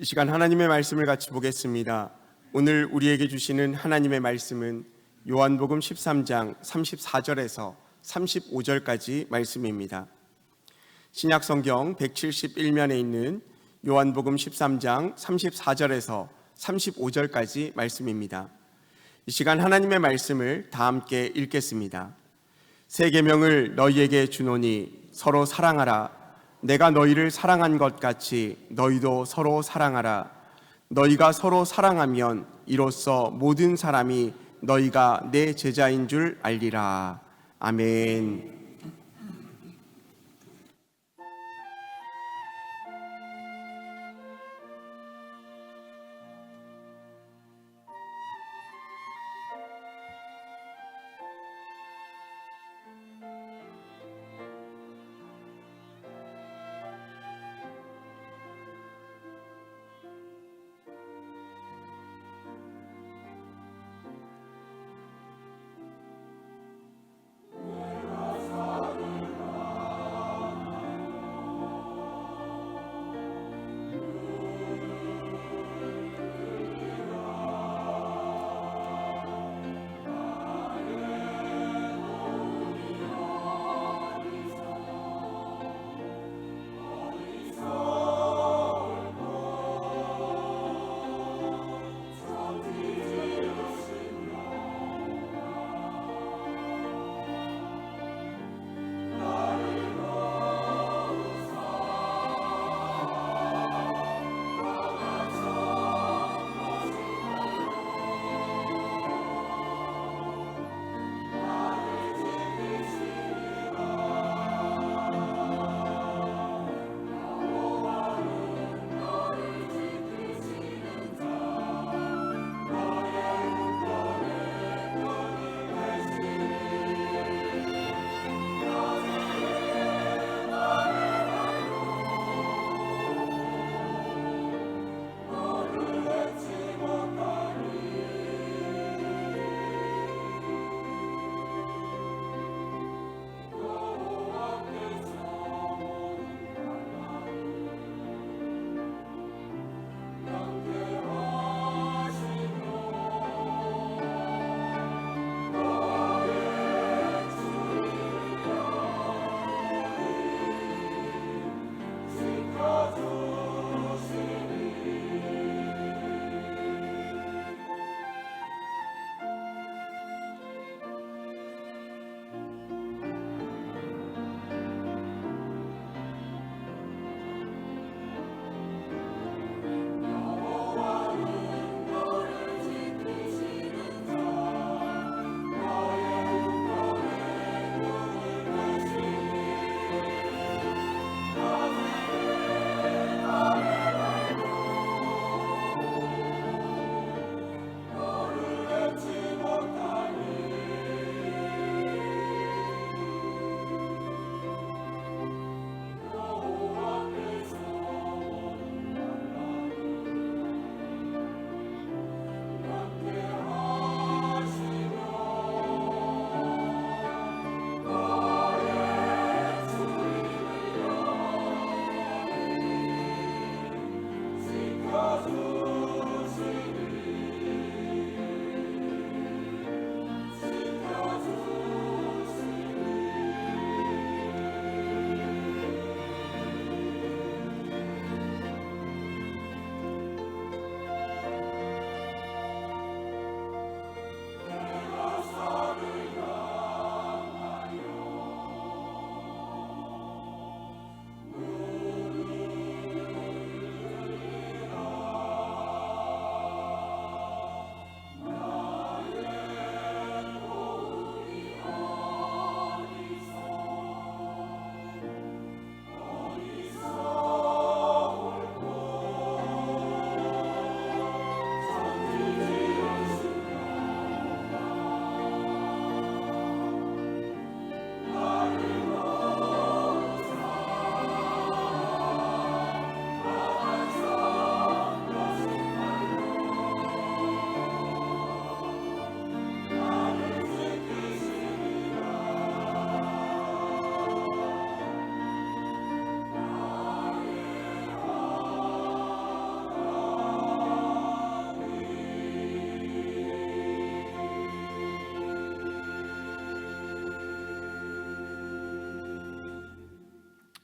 이 시간 하나님의 말씀을 같이 보겠습니다. 오늘 우리에게 주시는 하나님의 말씀은 요한복음 13장 34절에서 35절까지 말씀입니다. 신약성경 171면에 있는 요한복음 13장 34절에서 35절까지 말씀입니다. 이 시간 하나님의 말씀을 다 함께 읽겠습니다. 새 계명을 너희에게 주노니 서로 사랑하라. 내가 너희를 사랑한 것 같이 너희도 서로 사랑하라. 너희가 서로 사랑하면 이로써 모든 사람이 너희가 내 제자인 줄 알리라. 아멘.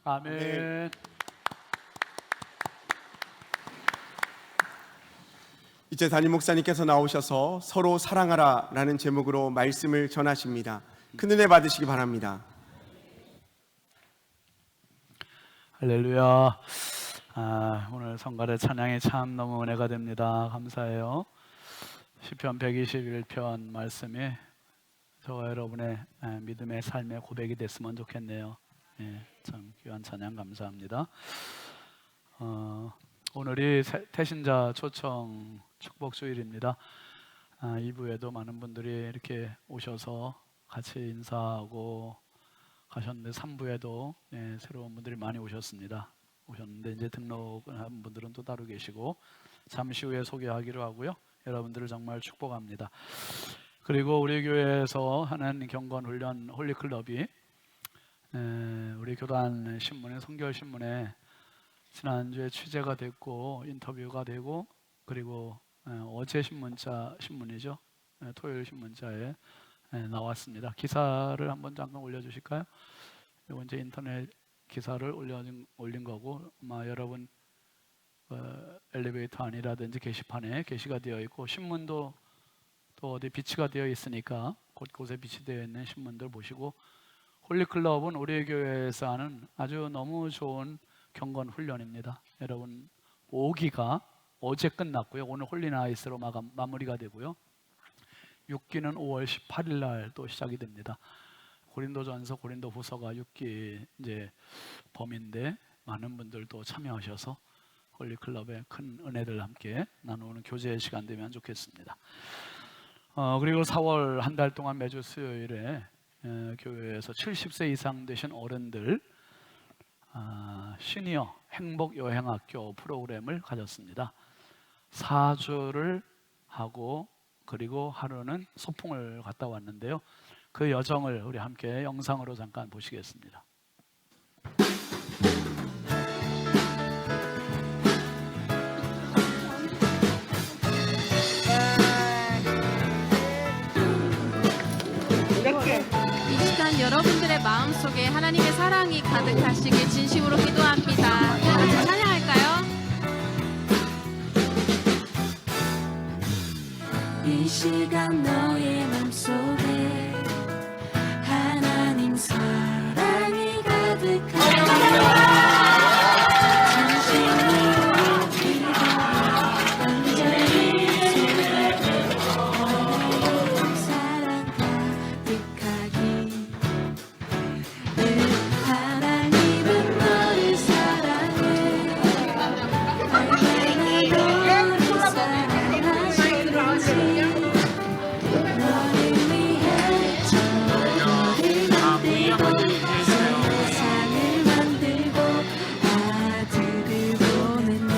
아멘. 이제 담임 목사님께서 나오셔서 서로 사랑하라라는 제목으로 말씀을 전하십니다. 큰 은혜 받으시기 바랍니다. 할렐루야. 오늘 성가대 찬양이 참 너무 은혜가 됩니다. 감사해요. 시편 121편 말씀이 저와 여러분의 믿음의 삶의 고백이 됐으면 좋겠네요. 참 귀한 찬양 감사합니다. 오늘이 태신자 초청 축복주일입니다. 2부에도 많은 분들이 이렇게 오셔서 같이 인사하고 가셨는데 3부에도 새로운 분들이 많이 오셨는데 이제 등록한 분들은 또 따로 계시고 잠시 후에 소개하기로 하고요. 여러분들을 정말 축복합니다. 그리고 우리 교회에서 하는 경건훈련 홀리클럽이 우리 교단 신문에 성결신문에 지난주에 취재가 됐고 인터뷰가 되고 그리고 어제 신문이죠. 토요일 신문자에 나왔습니다. 기사를 한번 잠깐 올려주실까요? 이거 이제 인터넷 기사를 올린 거고 아마 여러분 엘리베이터 안이라든지 게시판에 게시가 되어 있고 신문도 또 어디 비치가 되어 있으니까 곳곳에 비치되어 있는 신문들 보시고 홀리클럽은 우리 교회에서 하는 아주 너무 좋은 경건 훈련입니다. 여러분 5기가 어제 끝났고요. 오늘 홀리나잇으로 마무리가 되고요. 6기는 5월 18일 날 또 시작이 됩니다. 고린도전서, 고린도후서가 6기 이제 범인데 많은 분들도 참여하셔서 홀리클럽의 큰 은혜들 함께 나누는 교제의 시간 되면 좋겠습니다. 그리고 4월 한 달 동안 매주 수요일에 교회에서 70세 이상 되신 어른들 시니어 행복여행학교 프로그램을 가졌습니다. 4주를 하고 그리고 하루는 소풍을 갔다 왔는데요. 그 여정을 우리 함께 영상으로 잠깐 보시겠습니다. 이 시간 여러분들의 마음속에 하나님의 사랑이 가득하시길 진심으로 기도합니다. 같이 찬양할까요? 이 시간 너의 맘속에 하나님 사랑이 가득하여 진심으로 기도해 완전히 하나님 사랑 가득하기 하나님은 너를 사랑해 얼마나 너를 사랑하시는지 너를 위해 천국을 만들고 세상을 만들고 아들을 보냈네.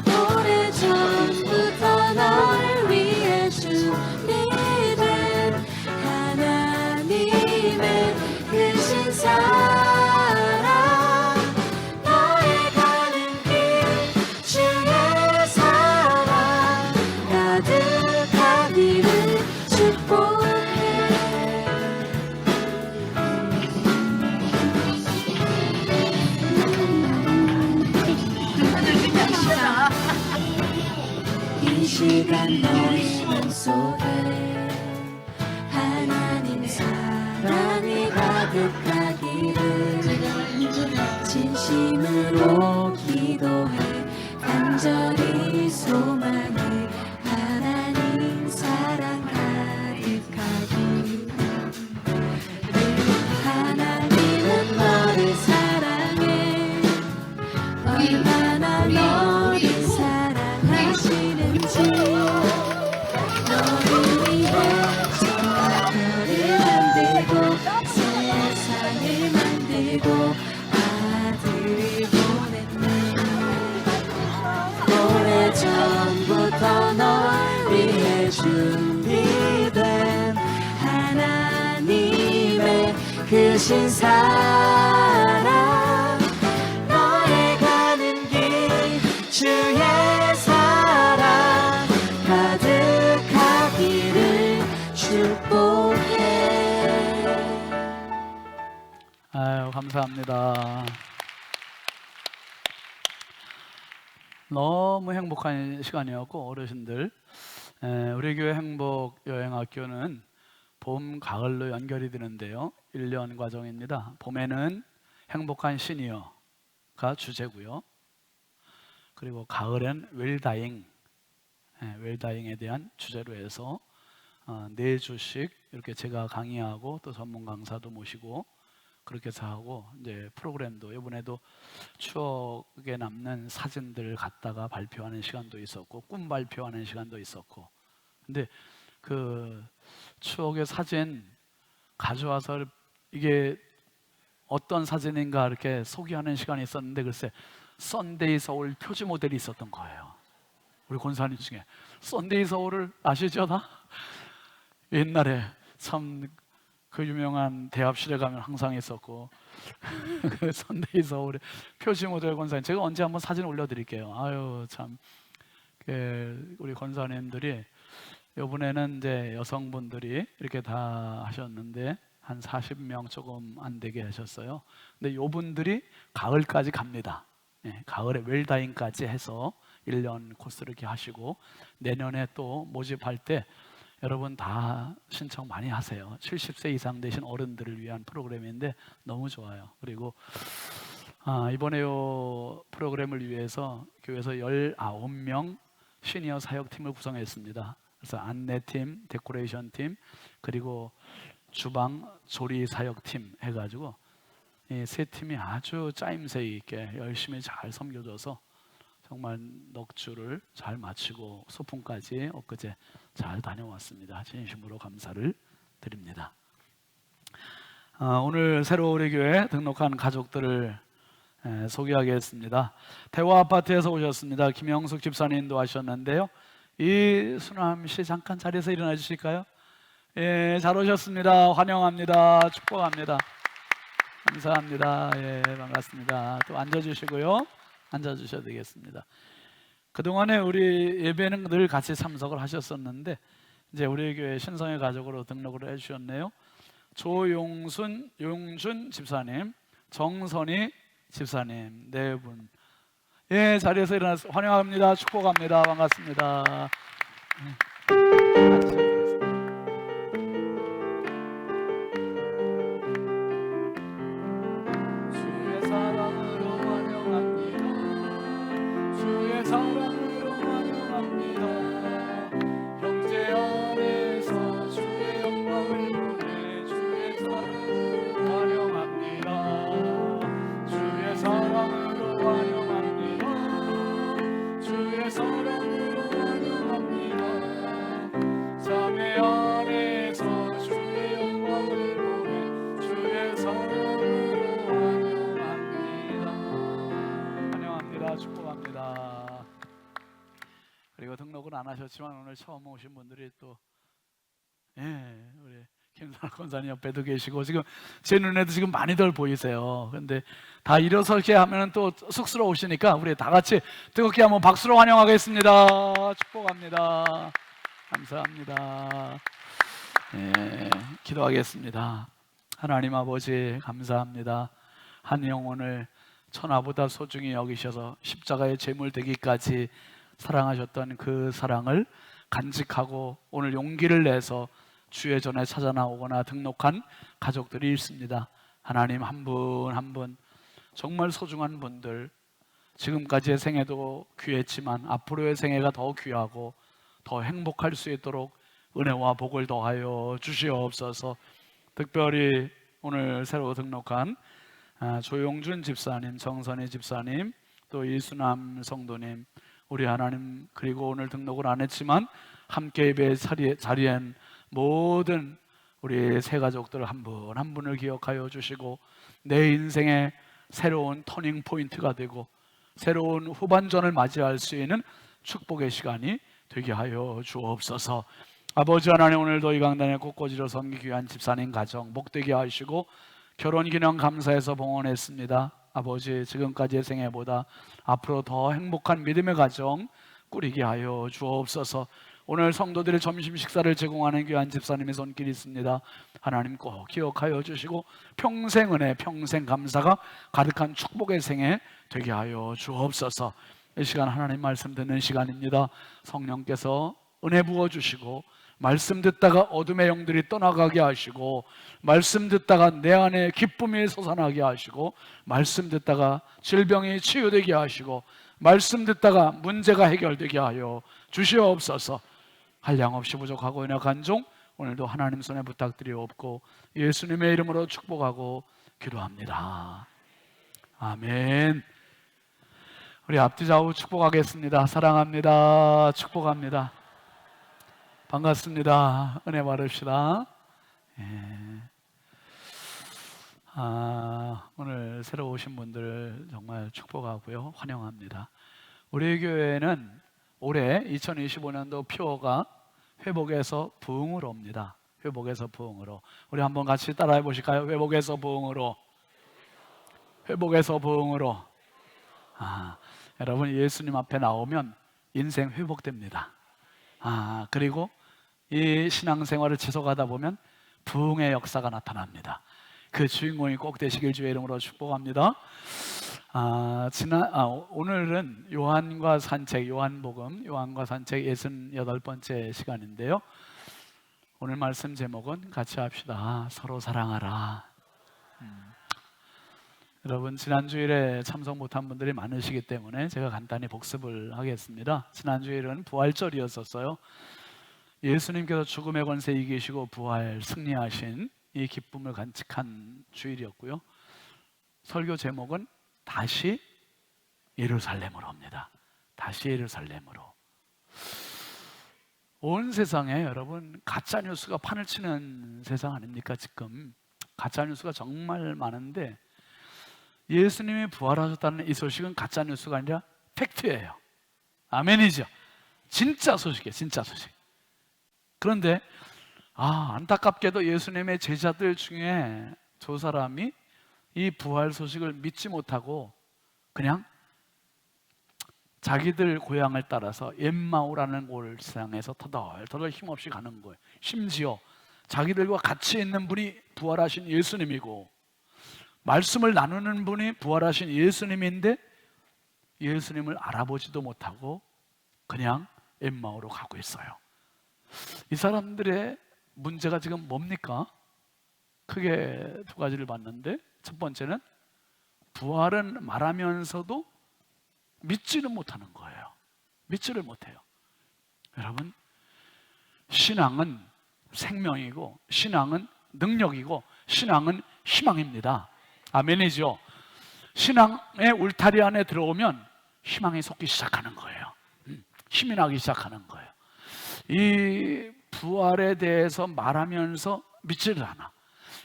오래전부터 너를 위해 준비된 하나님의 크신 사랑 너의 가는 길 주의 사랑 가득하기를 축복해. 이 시간 너의 맘속에 하나님 사랑이 가득하기를 진심으로 기도해 간절히 소망해 하나님 사랑 가득하기를 하나님은 너를 사랑해 얼마나 너를 사랑하시는지 너를 위해 별을 만들고 세상을 만들고 아들을 보냈네. 오래전부터 널 위해 준비된 하나님의 크신 사랑 너의 가는 길 주의 사랑 가득하기를 축복해. 감사합니다. 너무 행복한 시간이었고 어르신들, 우리 교회 행복 여행학교는 봄, 가을로 연결이 되는데요. 1년 과정입니다. 봄에는 행복한 시니어가 주제고요. 그리고 가을엔 웰다잉, 웰다잉에 대한 주제로 해서 4주씩 이렇게 제가 강의하고 또 전문 강사도 모시고 그렇게 해서 하고, 이제 프로그램도 이번에도 추억에 남는 사진들을 갖다가 발표하는 시간도 있었고 꿈 발표하는 시간도 있었고, 근데 그 추억의 사진 가져와서 이게 어떤 사진인가 이렇게 소개하는 시간이 있었는데, 글쎄 썬데이 서울 표지 모델이 있었던 거예요. 우리 권사님 중에 썬데이 서울을 아시죠? 다 옛날에 참 그 유명한 대합실에 가면 항상 있었고 그 썬데이 서울의 표지 모델 권사님, 제가 언제 한번 사진 올려드릴게요. 아유 참, 우리 권사님들이 이번에는 이제 여성분들이 이렇게 다 하셨는데 한 40명 조금 안 되게 하셨어요. 근데 요분들이 가을까지 갑니다. 가을에 웰다잉까지 해서 1년 코스 이렇게 하시고, 내년에 또 모집할 때 여러분 다 신청 많이 하세요. 70세 이상 되신 어른들을 위한 프로그램인데 너무 좋아요. 그리고 이번에 요 프로그램을 위해서 교회에서 19명 시니어 사역팀을 구성했습니다. 그래서 안내팀, 데코레이션 팀, 그리고 주방 조리 사역팀 해가지고 이 세 팀이 아주 짜임새 있게 열심히 잘 섬겨줘서 정말 넉주를 잘 마치고 소풍까지 엊그제 잘 다녀왔습니다. 진심으로 감사를 드립니다. 오늘 새로 우리 교회 등록한 가족들을 소개하겠습니다. 대화 아파트에서 오셨습니다. 김영숙 집사님도 하셨는데요. 이순함 씨 잠깐 자리에서 일어나 주실까요? 예, 잘 오셨습니다. 환영합니다. 축복합니다. 감사합니다. 예, 반갑습니다. 또 앉아주시고요. 앉아주셔도 되겠습니다. 그동안에 우리 예배는 늘 같이 참석을 하셨었는데 이제 우리 교회 신성의 가족으로 등록을 해주셨네요. 조용순, 용준 집사님, 정선희 집사님 네 분. 예, 자리에서 일어나서 환영합니다. 축복합니다. 반갑습니다. 앉으셔도 되겠습니다. 주의 사랑으로 환영합니다. 주의 사랑으로 환영합니다. 형제 안에서 주의 영광을 보내 주의 사랑으로 환영합니다. 주의 사랑으로 환영합니다. 주의 사랑으로 환영합니다. 자매 안에서 주의 영광을 보내 주의 사랑으로 환영합니다. 환영합니다. 축복합니다. 그리고 등록은 안 하셨지만 오늘 처음 오신 분들이 또 우리 김선아 권사님 옆에도 계시고 지금 제 눈에도 지금 많이들 보이세요. 근데 다 일어서게 하면 또 쑥스러우시니까 우리 다 같이 뜨겁게 한번 박수로 환영하겠습니다. 축복합니다. 감사합니다. 기도하겠습니다. 하나님 아버지 감사합니다. 한 영혼을 천하보다 소중히 여기셔서 십자가의 제물 되기까지 사랑하셨던 그 사랑을 간직하고 오늘 용기를 내서 주의 전에 찾아 나오거나 등록한 가족들이 있습니다. 하나님 한 분 한 분 정말 소중한 분들, 지금까지의 생애도 귀했지만 앞으로의 생애가 더 귀하고 더 행복할 수 있도록 은혜와 복을 더하여 주시옵소서. 특별히 오늘 새로 등록한 조용준 집사님, 정선희 집사님, 또 이순남 성도님, 우리 하나님, 그리고 오늘 등록을 안 했지만 함께 예배 자리엔 모든 우리 새 가족들 한 분 한 분을 기억하여 주시고 내 인생의 새로운 터닝 포인트가 되고 새로운 후반전을 맞이할 수 있는 축복의 시간이 되게 하여 주옵소서. 아버지 하나님, 오늘도 이 강단에 꽃꽂이로 섬기 귀한 집사님 가정 복되게 하시고 결혼기념 감사해서 봉헌했습니다. 아버지, 지금까지의 생애보다 앞으로 더 행복한 믿음의 가정 꾸리게 하여 주옵소서. 오늘 성도들의 점심 식사를 제공하는 귀한 집사님의 손길이 있습니다. 하나님 꼭 기억하여 주시고 평생 은혜, 평생 감사가 가득한 축복의 생애 되게 하여 주옵소서. 이 시간 하나님 말씀 듣는 시간입니다. 성령께서 은혜 부어주시고 말씀 듣다가 어둠의 영들이 떠나가게 하시고 말씀 듣다가 내 안에 기쁨이 솟아나게 하시고 말씀 듣다가 질병이 치유되게 하시고 말씀 듣다가 문제가 해결되게 하여 주시옵소서. 한량없이 부족하고 연약한 종 오늘도 하나님 손에 부탁드리옵고 예수님의 이름으로 축복하고 기도합니다. 아멘. 우리 앞뒤 좌우 축복하겠습니다. 사랑합니다. 축복합니다. 반갑습니다. 은혜 받읍시다. 오늘 새로 오신 분들 정말 축복하고요. 환영합니다. 우리 교회는 올해 2025년도 표어가 회복에서 부흥으로 옵니다. 회복에서 부흥으로. 우리 한번 같이 따라해 보실까요? 회복에서 부흥으로. 회복에서 부흥으로. 여러분 예수님 앞에 나오면 인생 회복됩니다. 그리고 이 신앙생활을 지속하다 보면 부흥의 역사가 나타납니다. 그 주인공이 꼭 되시길 주의 이름으로 축복합니다. 오늘은 요한과 산책, 요한복음, 요한과 산책 68번째 시간인데요. 오늘 말씀 제목은 같이 합시다. 서로 사랑하라. 여러분 지난주일에 참석 못한 분들이 많으시기 때문에 제가 간단히 복습을 하겠습니다. 지난주일은 부활절이었었어요. 예수님께서 죽음의 권세 이기시고 부활 승리하신 이 기쁨을 간직한 주일이었고요. 설교 제목은 다시 예루살렘으로 옵니다. 다시 예루살렘으로. 온 세상에 여러분 가짜 뉴스가 판을 치는 세상 아닙니까? 지금 가짜 뉴스가 정말 많은데 예수님이 부활하셨다는 이 소식은 가짜 뉴스가 아니라 팩트예요. 아멘이죠. 진짜 소식이에요. 진짜 소식. 그런데 안타깝게도 예수님의 제자들 중에 두 사람이 이 부활 소식을 믿지 못하고 그냥 자기들 고향을 따라서 엠마오라는 골상에서 터덜터덜 힘없이 가는 거예요. 심지어 자기들과 같이 있는 분이 부활하신 예수님이고 말씀을 나누는 분이 부활하신 예수님인데 예수님을 알아보지도 못하고 그냥 엠마오로 가고 있어요. 이 사람들의 문제가 지금 뭡니까? 크게 두 가지를 봤는데 첫 번째는 부활은 말하면서도 믿지는 못하는 거예요. 믿지를 못해요. 여러분 신앙은 생명이고 신앙은 능력이고 신앙은 희망입니다. 아멘이죠. 신앙의 울타리 안에 들어오면 희망이 솟기 시작하는 거예요. 힘이 나기 시작하는 거예요. 이 부활에 대해서 말하면서 믿지를 않아.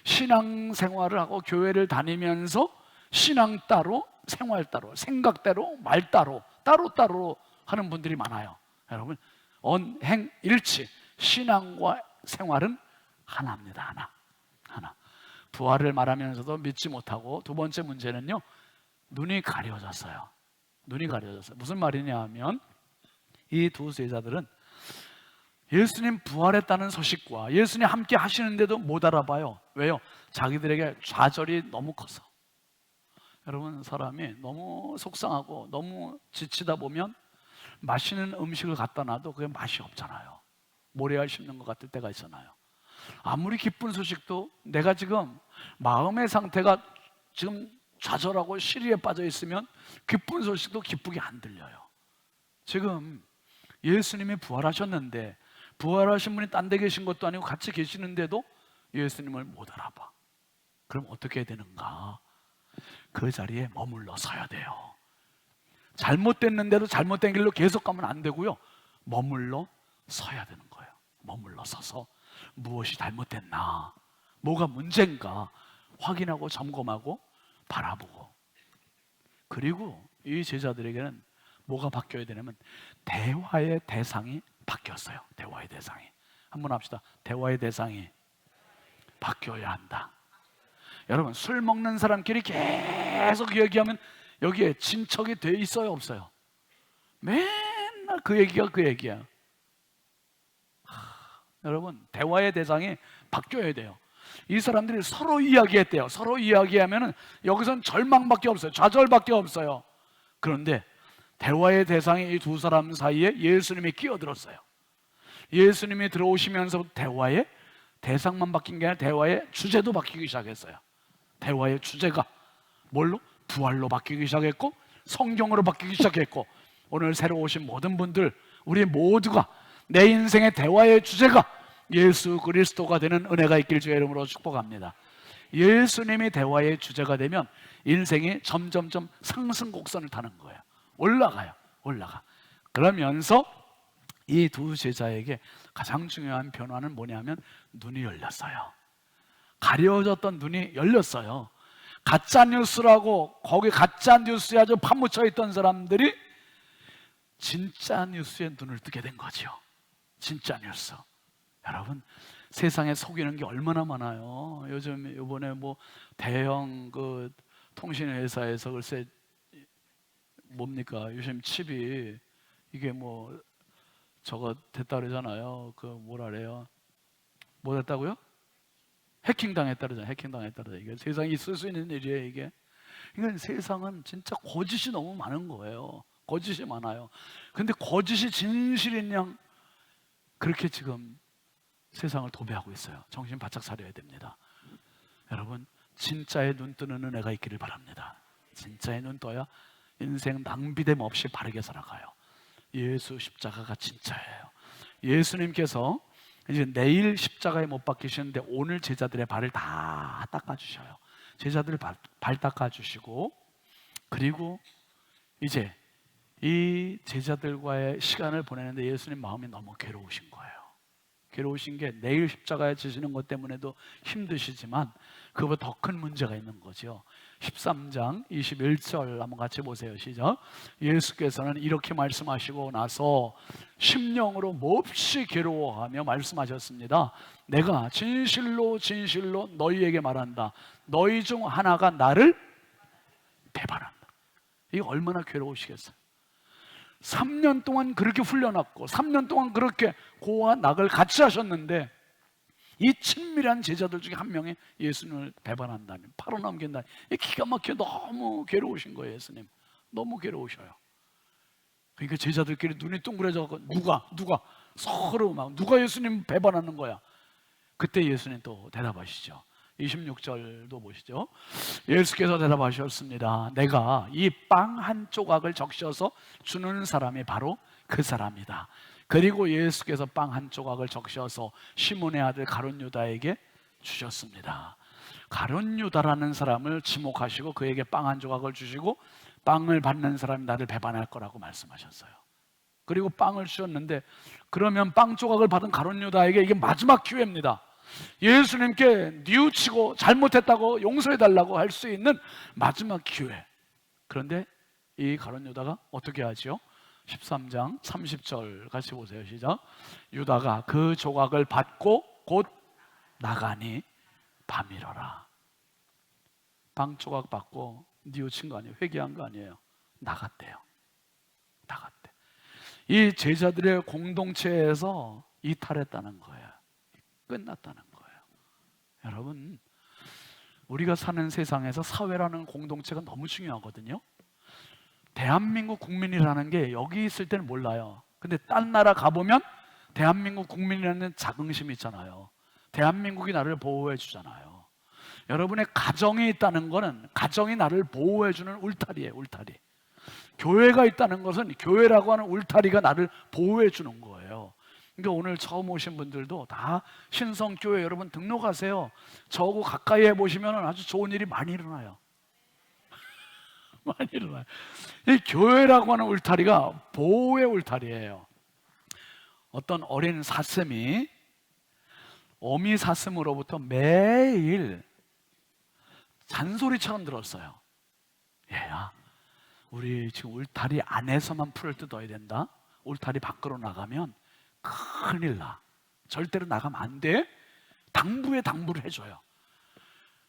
신앙생활을 하고 교회를 다니면서 신앙 따로 생활 따로 생각대로 말 따로 따로따로 하는 분들이 많아요. 여러분 언행일치 신앙과 생활은 하나입니다. 하나. 부활을 말하면서도 믿지 못하고 두 번째 문제는요 눈이 가려졌어요. 눈이 가려졌어요. 무슨 말이냐 하면 이 두 제자들은 예수님 부활했다는 소식과 예수님 함께 하시는데도 못 알아봐요. 왜요? 자기들에게 좌절이 너무 커서. 여러분 사람이 너무 속상하고 너무 지치다 보면 맛있는 음식을 갖다 놔도 그게 맛이 없잖아요. 모래알 씹는 것 같을 때가 있잖아요. 아무리 기쁜 소식도 내가 지금 마음의 상태가 지금 좌절하고 시리에 빠져 있으면 기쁜 소식도 기쁘게 안 들려요. 지금 예수님이 부활하셨는데 부활하신 분이 딴 데 계신 것도 아니고 같이 계시는데도 예수님을 못 알아봐. 그럼 어떻게 해야 되는가? 그 자리에 머물러 서야 돼요. 잘못됐는데도 잘못된 길로 계속 가면 안 되고요. 머물러 서야 되는 거예요. 머물러 서서 무엇이 잘못됐나, 뭐가 문제인가 확인하고 점검하고 바라보고. 그리고 이 제자들에게는 뭐가 바뀌어야 되냐면 대화의 대상이 바뀌었어요. 대화의 대상이. 한번 합시다. 대화의 대상이 바뀌어야 한다. 여러분 술 먹는 사람끼리 계속 얘기하면 여기에 진척이 돼 있어요 없어요? 맨날 그 얘기가 그 얘기야. 여러분, 대화의 대상이 바뀌어야 돼요. 이 사람들이 서로 이야기했대요. 서로 이야기하면은 여기선 절망밖에 없어요. 좌절밖에 없어요. 그런데 대화의 대상이 이 두 사람 사이에 예수님이 끼어들었어요. 예수님이 들어오시면서 대화의 대상만 바뀐 게 아니라 대화의 주제도 바뀌기 시작했어요. 대화의 주제가 뭘로? 부활로 바뀌기 시작했고 성경으로 바뀌기 시작했고, 오늘 새로 오신 모든 분들, 우리 모두가 내 인생의 대화의 주제가 예수 그리스도가 되는 은혜가 있길 주의 이름으로 축복합니다. 예수님이 대화의 주제가 되면 인생이 점점점 상승 곡선을 타는 거예요. 올라가요. 올라가. 그러면서 이 두 제자에게 가장 중요한 변화는 뭐냐면 눈이 열렸어요. 가려졌던 눈이 열렸어요. 가짜 뉴스라고 거기 가짜 뉴스에 아주 파묻혀 있던 사람들이 진짜 뉴스에 눈을 뜨게 된 거죠. 진짜 뉴스. 여러분, 세상에 속이는 게 얼마나 많아요. 요즘 이번에 뭐 대형 그 통신 회사에서 글쎄 뭡니까? 요즘 칩이 이게 뭐 저거 됐다 그러잖아요. 그 뭐라 그래요? 뭐 됐다고요? 해킹 당했다 그러잖아요. 해킹 당했다 그러잖아요. 이게 세상에 있을 수 있는 일이에요, 이게. 그러니까 세상은 진짜 거짓이 너무 많은 거예요. 거짓이 많아요. 근데 거짓이 진실인 양 그렇게 지금 세상을 도배하고 있어요. 정신 바짝 차려야 됩니다. 여러분, 진짜에 눈 뜨는 은혜가 있기를 바랍니다. 진짜에 눈 떠야 인생 낭비됨 없이 바르게 살아가요. 예수 십자가가 진짜예요. 예수님께서 이제 내일 십자가에 못 박히시는데 오늘 제자들의 발을 다 닦아주셔요. 제자들 발 닦아주시고, 그리고 이제 이 제자들과의 시간을 보내는데 예수님 마음이 너무 괴로우신 거예요. 괴로우신 게 내일 십자가에 지시는 것 때문에도 힘드시지만 그보다 더 큰 문제가 있는 거죠. 13장 21절 한번 같이 보세요. 시작. 예수께서는 이렇게 말씀하시고 나서 심령으로 몹시 괴로워하며 말씀하셨습니다. 내가 진실로 진실로 너희에게 말한다. 너희 중 하나가 나를 배반한다. 이게 얼마나 괴로우시겠어요. 3년 동안 그렇게 훈련했고 3년 동안 그렇게 고와 낙을 같이 하셨는데 이 친밀한 제자들 중에 한 명이 예수님을 배반한다니, 바로 넘긴다니, 기가 막혀 너무 괴로우신 거예요. 예수님 너무 괴로우셔요. 그러니까 제자들끼리 눈이 둥그레져서 누가 서로 막 누가 예수님 배반하는 거야. 그때 예수님 또 대답하시죠. 26절도 보시죠. 예수께서 대답하셨습니다. 내가 이 빵 한 조각을 적셔서 주는 사람이 바로 그 사람이다. 그리고 예수께서 빵 한 조각을 적셔서 시몬의 아들 가룟 유다에게 주셨습니다. 가룟 유다라는 사람을 지목하시고 그에게 빵 한 조각을 주시고, 빵을 받는 사람이 나를 배반할 거라고 말씀하셨어요. 그리고 빵을 주셨는데, 그러면 빵 조각을 받은 가룟 유다에게 이게 마지막 기회입니다. 예수님께 뉘우치고 잘못했다고 용서해달라고 할 수 있는 마지막 기회. 그런데 이 가룟 유다가 어떻게 하지요? 13장 30절 같이 보세요. 시작. 유다가 그 조각을 받고 곧 나가니 밤이러라. 빵 조각 받고 뉘우친 거 아니에요. 회개한 거 아니에요. 나갔대요. 나갔대. 이 제자들의 공동체에서 이탈했다는 거예요. 끝났다는 거예요. 여러분, 우리가 사는 세상에서 사회라는 공동체가 너무 중요하거든요. 대한민국 국민이라는 게 여기 있을 때는 몰라요. 근데 딴 나라 가보면 대한민국 국민이라는 자긍심이 있잖아요. 대한민국이 나를 보호해 주잖아요. 여러분의 가정이 있다는 것은 가정이 나를 보호해 주는 울타리예요. 울타리. 교회가 있다는 것은 교회라고 하는 울타리가 나를 보호해 주는 거예요. 그러니까 오늘 처음 오신 분들도 다 신성교회 여러분 등록하세요. 저하고 가까이 해보시면 아주 좋은 일이 많이 일어나요. 많이 일어나요. 이 교회라고 하는 울타리가 보호의 울타리예요. 어떤 어린 사슴이 어미 사슴으로부터 매일 잔소리처럼 들었어요. 얘야, 우리 지금 울타리 안에서만 풀을 뜯어야 된다. 울타리 밖으로 나가면 큰일 나. 절대로 나가면 안 돼. 당부에 당부를 해줘요.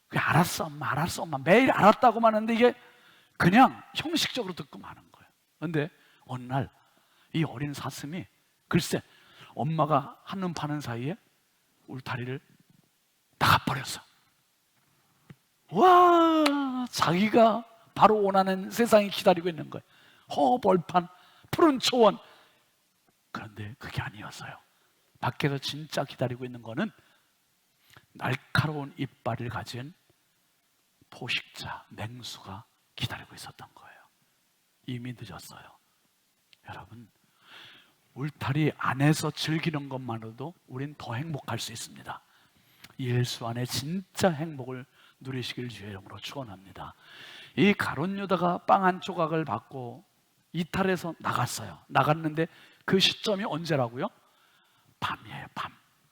알았어 엄마, 알았어 엄마. 매일 알았다고만 하는데 이게 그냥 형식적으로 듣고 마는 거예요. 그런데 어느 날 이 어린 사슴이 글쎄 엄마가 한눈 파는 사이에 울타리를 나가버렸어. 와, 자기가 바로 원하는 세상이 기다리고 있는 거예요. 허벌판, 푸른 초원. 그런데 그게 아니었어요. 밖에서 진짜 기다리고 있는 거는 날카로운 이빨을 가진 포식자, 맹수가 기다리고 있었던 거예요. 이미 늦었어요. 여러분, 울타리 안에서 즐기는 것만으로도 우린 더 행복할 수 있습니다. 예수 안에 진짜 행복을 누리시길 주의 이름으로 축원합니다. 이 가룟 유다가 빵 한 조각을 받고 이탈해서 나갔어요. 나갔는데 그 시점이 언제라고요? 밤이에요, 밤.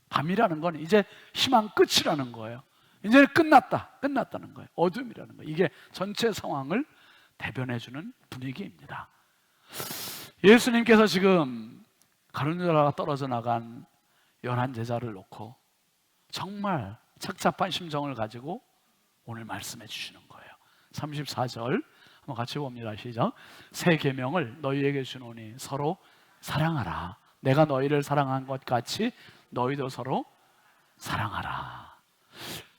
밤이라는 건 이제 희망 끝이라는 거예요. 이제 끝났다는 거예요. 어둠이라는 거예요. 이게 전체 상황을 대변해주는 분위기입니다. 예수님께서 지금 가룟 유다가 떨어져 나간 11제자를 놓고 정말 착잡한 심정을 가지고 오늘 말씀해 주시는 거예요. 34절 한번 같이 봅니다. 시작. 새 계명을 너희에게 주노니 서로 사랑하라. 내가 너희를 사랑한 것 같이 너희도 서로 사랑하라.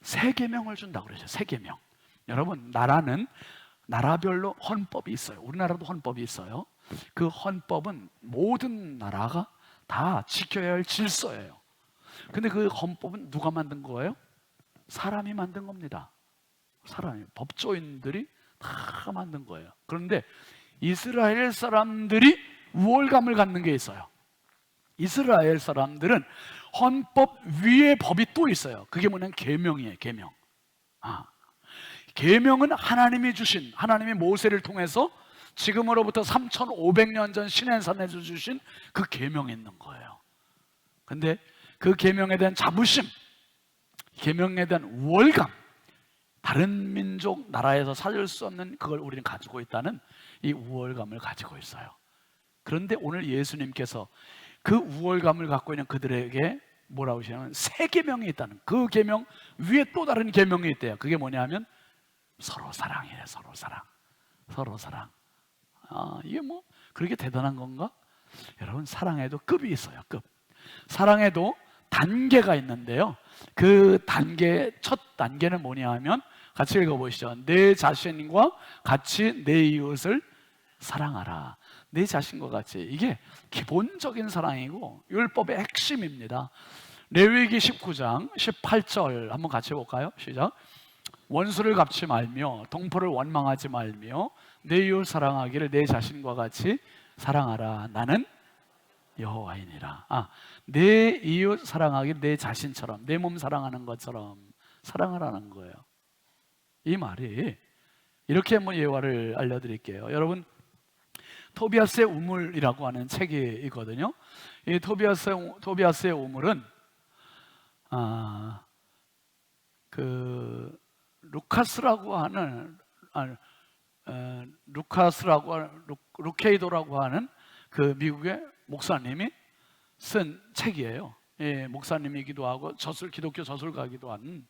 새 계명을 준다고 그러죠. 새 계명. 여러분, 나라는 나라별로 헌법이 있어요. 우리나라도 헌법이 있어요. 그 헌법은 모든 나라가 다 지켜야 할 질서예요. 근데 그 헌법은 누가 만든 거예요? 사람이 만든 겁니다. 사람이, 법조인들이 다 만든 거예요. 그런데 이스라엘 사람들이 우월감을 갖는 게 있어요. 이스라엘 사람들은 헌법 위에 법이 또 있어요. 그게 뭐냐면 계명이에요. 계명. 계명은 하나님이 주신, 하나님이 모세를 통해서 지금으로부터 3,500년 전 시내산에서 주신 그 계명이 있는 거예요. 근데 그 계명에 대한 자부심, 계명에 대한 우월감, 다른 민족, 나라에서 찾을 수 없는 그걸 우리는 가지고 있다는 이 우월감을 가지고 있어요. 그런데 오늘 예수님께서 그 우월감을 갖고 있는 그들에게 뭐라고 하시냐면 새 계명이 있다는, 그 계명 위에 또 다른 계명이 있대요. 그게 뭐냐면 서로 사랑이에요. 서로 사랑. 서로 사랑. 이게 뭐 그렇게 대단한 건가? 여러분, 사랑에도 급이 있어요. 급. 사랑에도 단계가 있는데요. 그 단계, 첫 단계는 뭐냐 하면 같이 읽어보시죠. 내 자신과 같이 내 이웃을 사랑하라. 내 자신과 같이. 이게 기본적인 사랑이고 율법의 핵심입니다. 레위기 19장 18절 한번 같이 볼까요? 시작. 원수를 갚지 말며 동포를 원망하지 말며 내 이웃 사랑하기를 내 자신과 같이 사랑하라. 나는 여호와이니라. 내 이웃 사랑하기 내 자신처럼, 내 몸 사랑하는 것처럼 사랑하라는 거예요. 이 말이 이렇게 한번 예화를 알려드릴게요. 여러분, 토비아스의 우물이라고 하는 책이 있거든요. 이 토비아스의 우물은 그 루케이도라고 하는 그 미국의 목사님이 쓴 책이에요. 예, 목사님이기도 하고 기독교 저술가이기도 한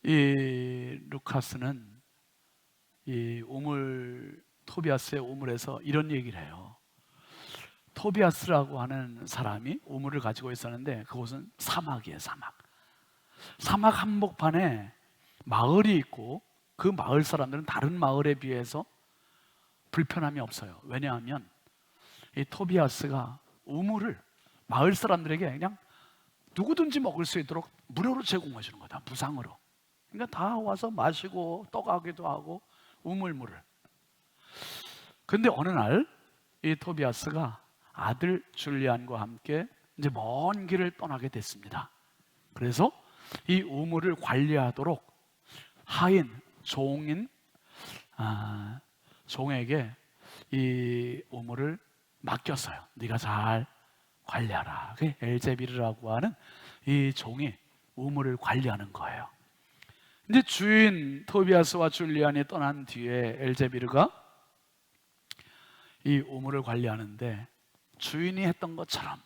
이 루카스는 이 토비아스의 우물에서 이런 얘기를 해요. 토비아스라고 하는 사람이 우물을 가지고 있었는데 그곳은 사막이에요. 사막 한복판에 마을이 있고 그 마을 사람들은 다른 마을에 비해서 불편함이 없어요. 왜냐하면 이 토비아스가 우물을 마을 사람들에게 그냥 누구든지 먹을 수 있도록 무료로 제공해 주는 거다. 무상으로. 그러니까 다 와서 마시고 떠가기도 하고 우물물을. 근데 어느 날 이 토비아스가 아들 줄리안과 함께 이제 먼 길을 떠나게 됐습니다. 그래서 이 우물을 관리하도록 하인, 종에게 이 우물을 맡겼어요. 네가 잘 관리하라. 그게 엘제비르라고 하는 이 종이 우물을 관리하는 거예요. 이제 주인 토비아스와 줄리안이 떠난 뒤에 엘제비르가 이 우물을 관리하는데 주인이 했던 것처럼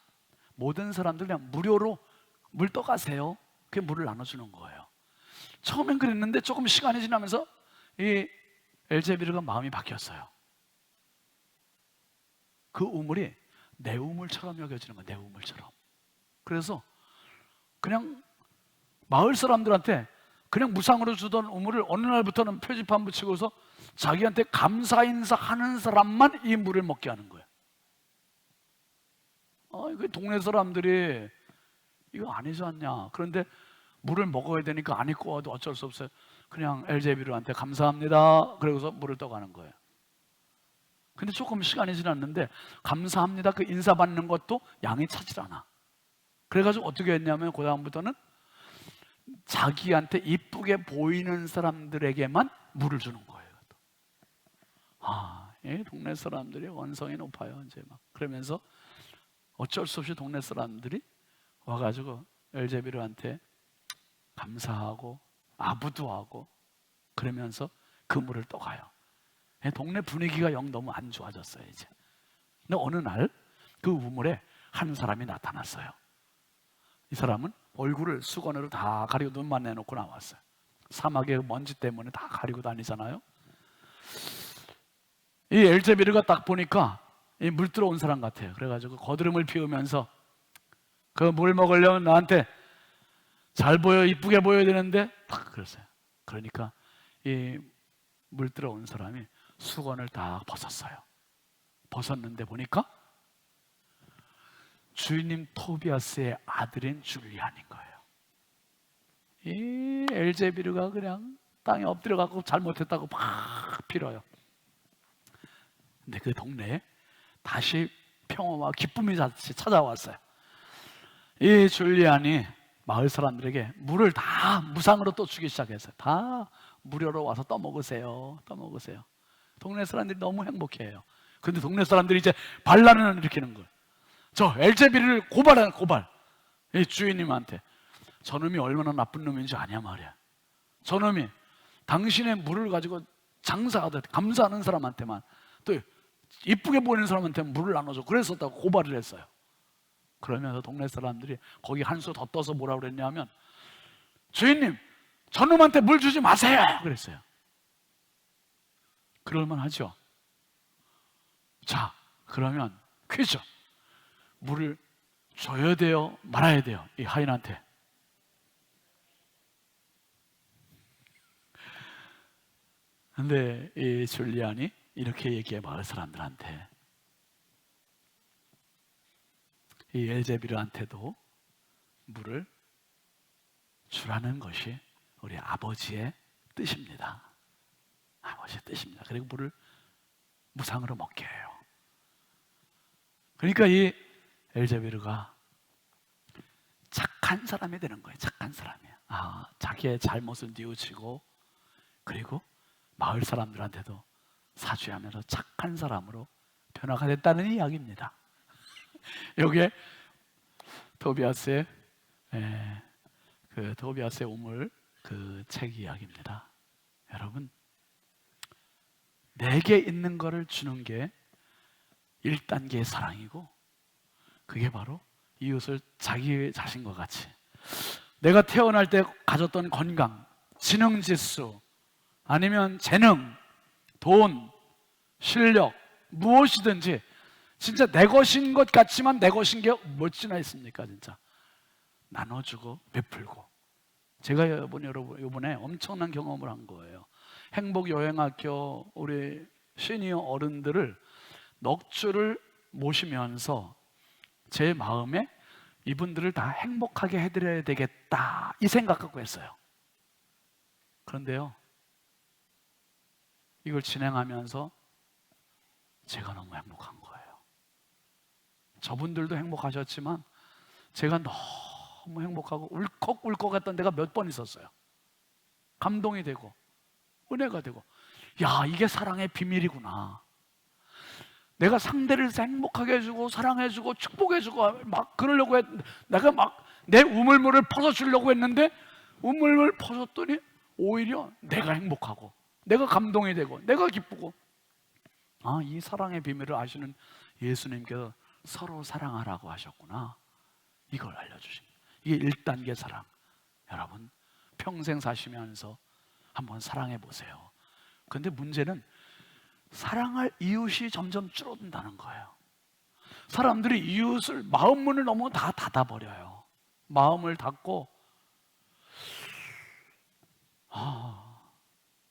모든 사람들 그냥 무료로 물 떠가세요. 그 물을 나눠주는 거예요. 처음엔 그랬는데 조금 시간이 지나면서 이 엘제비르가 마음이 바뀌었어요. 그 우물이 내 우물처럼 여겨지는 거야. 내 우물처럼. 그래서 그냥 마을 사람들한테 그냥 무상으로 주던 우물을 어느 날부터는 표지판 붙이고서 자기한테 감사 인사하는 사람만 이 물을 먹게 하는 거예요. 그 동네 사람들이 이거 아니지 않냐. 그런데 물을 먹어야 되니까 안 입고 와도 어쩔 수 없어요. 그냥 엘제비르한테 감사합니다. 그러고서 물을 떠가는 거예요. 근데 조금 시간이 지났는데 감사합니다 그 인사 받는 것도 양이 차질 않아. 그래가지고 어떻게 했냐면 그 다음부터는 자기한테 이쁘게 보이는 사람들에게만 물을 주는 거예요. 이 동네 사람들이 원성이 높아요. 이제 막 그러면서 어쩔 수 없이 동네 사람들이 와가지고 엘제비르한테 감사하고 아부도하고 그러면서 그 물을 떠가요. 동네 분위기가 영 너무 안 좋아졌어요 이제. 근데 어느 날 그 우물에 한 사람이 나타났어요. 이 사람은 얼굴을 수건으로 다 가리고 눈만 내놓고 나왔어요. 사막의 먼지 때문에 다 가리고 다니잖아요. 이 엘제비르가 딱 보니까 이 물 들어온 사람 같아요. 그래가지고 거드름을 피우면서 그 물 먹으려면 나한테 잘 보여, 이쁘게 보여야 되는데 딱 그랬어요. 그러니까 이 물 들어온 사람이 수건을 다 벗었어요. 벗었는데 보니까 주인님 토비아스의 아들인 줄리안인 거예요. 이 엘제비르가 그냥 땅에 엎드려갖고 잘못했다고 막 빌어요. 근데 그 동네에 다시 평화와 기쁨이 다시 찾아왔어요. 이 줄리안이 마을 사람들에게 물을 다 무상으로 또 주기 시작했어요. 다 무료로 와서 떠먹으세요. 떠먹으세요. 동네 사람들이 너무 행복해해요. 근데 동네 사람들이 이제 반란을 일으키는 거예요. 저 엘제비르를 고발하는 고발. 이 주인님한테 저놈이 얼마나 나쁜 놈인지 아냐 말이야. 저놈이 당신의 물을 가지고 장사하듯 감사하는 사람한테만 또 이쁘게 보이는 사람한테 물을 나눠줘. 그랬었다고 고발을 했어요. 그러면서 동네 사람들이 거기 한 수 더 떠서 뭐라 그랬냐면 주인님 저놈한테 물 주지 마세요 그랬어요. 그럴만하죠. 자 그러면 퀴즈. 물을 줘야 돼요 말아야 돼요 이 하인한테? 근데 이 줄리안이 이렇게 얘기해 마을 사람들한테 이 엘제비르한테도 물을 주라는 것이 우리 아버지의 뜻입니다. 아버지의 뜻입니다. 그리고 물을 무상으로 먹게 해요. 그러니까 이 엘제비르가 착한 사람이 되는 거예요. 착한 사람이야. 자기의 잘못을 뉘우치고 그리고 마을 사람들한테도 사죄하면서 착한 사람으로 변화가 됐다는 이야기입니다. 여기에 토비아스의 그 토비아스의 우물 그 책 이야기입니다. 여러분 내게 있는 거를 주는 게 1단계의 사랑이고 그게 바로 이웃을 자기 자신과 같이 내가 태어날 때 가졌던 건강, 지능지수 아니면 재능, 돈, 실력 무엇이든지 진짜 내 것인 것 같지만 내 것인 게 멋지나 있습니까? 진짜 나눠주고 베풀고. 제가 이번에 엄청난 경험을 한 거예요. 행복여행학교 우리 시니어 어른들을 넋 주를 모시면서 제 마음에 이분들을 다 행복하게 해드려야 되겠다 이 생각 갖고 했어요. 그런데요 이걸 진행하면서 제가 너무 행복한 거예요. 저분들도 행복하셨지만 제가 너무 행복하고 울컥울컥했던 데가 몇 번 있었어요. 감동이 되고 은혜가 되고 야 이게 사랑의 비밀이구나. 내가 상대를 행복하게 해주고 사랑해주고 축복해주고 막 그러려고 내가 막 내 우물물을 퍼서주려고 했는데 우물물 퍼줬더니 오히려 내가 행복하고 내가 감동이 되고 내가 기쁘고 이 사랑의 비밀을 아시는 예수님께서 서로 사랑하라고 하셨구나. 이걸 알려주신 이게 1단계 사랑. 여러분 평생 사시면서 한번 사랑해 보세요. 그런데 문제는 사랑할 이웃이 점점 줄어든다는 거예요. 사람들이 이웃을 마음문을 너무 다 닫아버려요. 마음을 닫고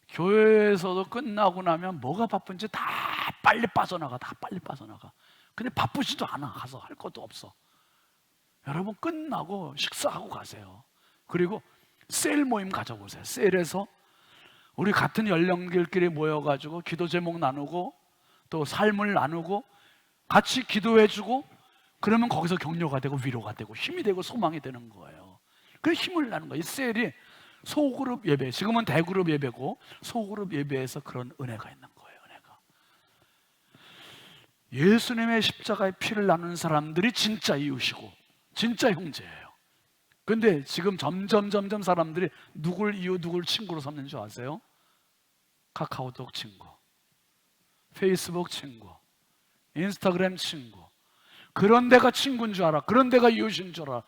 교회에서도 끝나고 나면 뭐가 바쁜지 다 빨리 빠져나가. 근데 바쁘지도 않아. 가서 할 것도 없어. 여러분 끝나고 식사하고 가세요. 그리고 셀 모임 가져보세요. 셀에서 우리 같은 연령들끼리 모여가지고 기도 제목 나누고 또 삶을 나누고 같이 기도해주고, 그러면 거기서 격려가 되고 위로가 되고 힘이 되고 소망이 되는 거예요. 그 힘을 나는 거예요. 이 셀이 소그룹 예배, 지금은 대그룹 예배고 소그룹 예배에서 그런 은혜가 있는 거예요. 은혜가. 예수님의 십자가의 피를 나눈 사람들이 진짜 이웃이고 진짜 형제예요. 근데 지금 점점 사람들이 누굴 이웃 누굴 친구로 삼는 줄 아세요? 카카오톡 친구, 페이스북 친구, 인스타그램 친구, 그런 데가 친구인 줄 알아. 그런 데가 이웃인 줄 알아.